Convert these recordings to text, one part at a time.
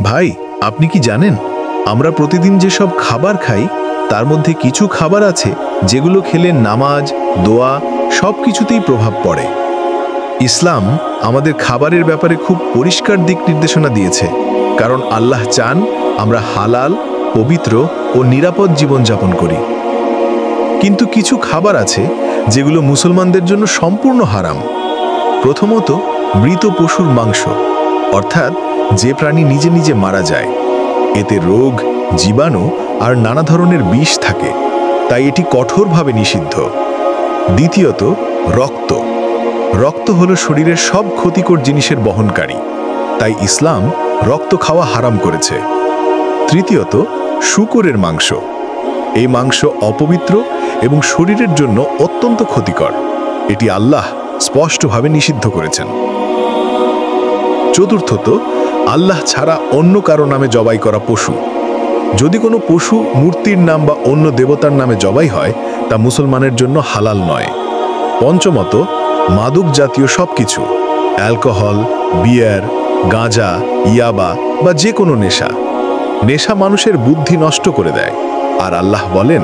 ভাই, আপনি কি জানেন আমরা প্রতিদিন যেসব খাবার খাই তার মধ্যে কিছু খাবার আছে যেগুলো খেলে নামাজ, দোয়া সবকিছুতেই প্রভাব পড়ে। ইসলাম আমাদের খাবারের ব্যাপারে খুব পরিষ্কার দিক নির্দেশনা দিয়েছে, কারণ আল্লাহ চান আমরা হালাল, পবিত্র ও নিরাপদ জীবনযাপন করি। কিন্তু কিছু খাবার আছে যেগুলো মুসলমানদের জন্য সম্পূর্ণ হারাম। প্রথমত, মৃত পশুর মাংস, অর্থাৎ যে প্রাণী নিজে নিজে মারা যায়। এতে রোগ, জীবাণু আর নানা ধরনের বিষ থাকে, তাই এটি কঠোরভাবে নিষিদ্ধ। দ্বিতীয়ত, রক্ত। রক্ত হলো শরীরের সব ক্ষতিকর জিনিসের বহনকারী, তাই ইসলাম রক্ত খাওয়া হারাম করেছে। তৃতীয়ত, শূকরের মাংস। এই মাংস অপবিত্র এবং শরীরের জন্য অত্যন্ত ক্ষতিকর, এটি আল্লাহ স্পষ্টভাবে নিষিদ্ধ করেছেন। চতুর্থত, আল্লাহ ছাড়া অন্য কারো নামে জবাই করা পশু। যদি কোনো পশু মূর্তির নাম বা অন্য দেবতার নামে জবাই হয় তা মুসলমানের জন্য হালাল নয়। পঞ্চমত, মাদক জাতীয় সবকিছু, অ্যালকোহল, বিয়ার, গাঁজা, ইয়াবা বা যে কোনো নেশা। নেশা মানুষের বুদ্ধি নষ্ট করে দেয়, আর আল্লাহ বলেন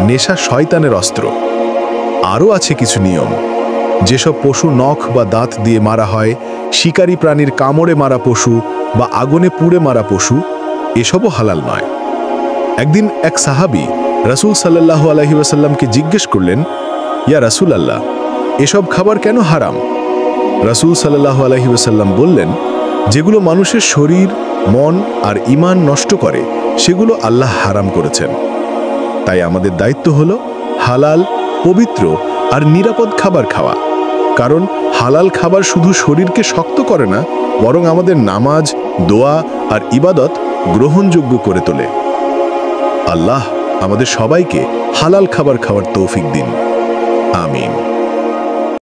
নেশা শয়তানের অস্ত্র। আরও আছে কিছু নিয়ম। যেসব পশু নখ বা দাঁত দিয়ে মারা হয়, শিকারী প্রাণীর কামড়ে মারা পশু বা আগুনে পুড়ে মারা পশু, এসবও হালাল নয়। একদিন এক সাহাবী রাসূল সাল্লাল্লাহু আলাইহি ওয়াসাল্লামকে জিজ্ঞেস করলেন, ইয়া রাসূল আল্লাহ, এসব খাবার কেন হারাম? রাসূল সাল্লাল্লাহু আলাইহি ওয়াসাল্লাম বললেন, যেগুলো মানুষের শরীর, মন আর ঈমান নষ্ট করে সেগুলো আল্লাহ হারাম করেছেন। তাই আমাদের দায়িত্ব হলো হালাল, পবিত্র আর নিরাপদ খাবার খাওয়া, কারণ হালাল খাবার শুধু শরীরকে শক্ত করে না, বরং আমাদের নামাজ, দোয়া আর ইবাদত গ্রহণযোগ্য করে তোলে। আল্লাহ আমাদের সবাইকে হালাল খাবার খাওয়ার তৌফিক দিন। আমিন।